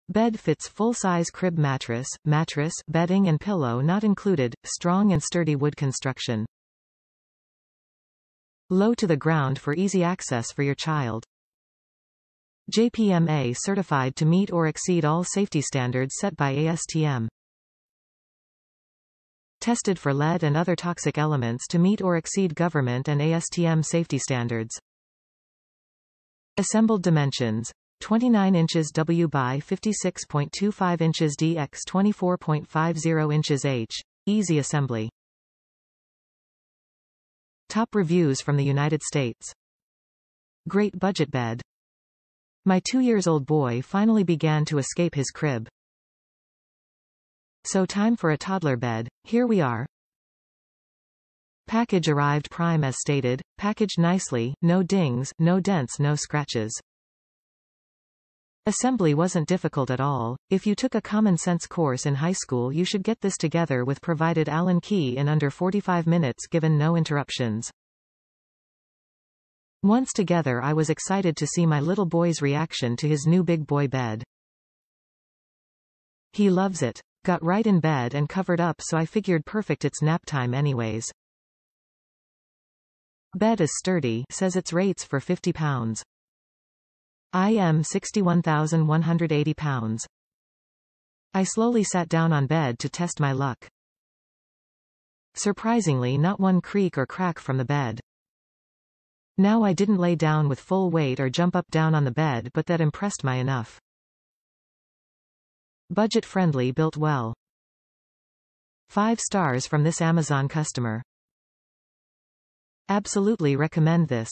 Bed fits full-size crib mattress, bedding and pillow not included, strong and sturdy wood construction. Low to the ground for easy access for your child. JPMA certified to meet or exceed all safety standards set by ASTM. Tested for lead and other toxic elements to meet or exceed government and ASTM safety standards. Assembled dimensions: 29 inches W by 56.25 inches D x 24.50 inches H. Easy assembly. Top reviews from the United States. Great budget bed. My 2-year-old boy finally began to escape his crib. So time for a toddler bed. Here we are. Package arrived prime as stated, packaged nicely, no dings, no dents, no scratches. Assembly wasn't difficult at all. If you took a common sense course in high school, you should get this together with provided Allen key in under 45 minutes given no interruptions. Once together, I was excited to see my little boy's reaction to his new big boy bed. He loves it. Got right in bed and covered up, so I figured perfect, it's nap time anyways. Bed is sturdy, says its rates for £50. I am 61,180 pounds. I slowly sat down on bed to test my luck. Surprisingly, not one creak or crack from the bed. Now I didn't lay down with full weight or jump up down on the bed, but that impressed me enough. Budget-friendly, built well. 5 stars from this Amazon customer. Absolutely recommend this.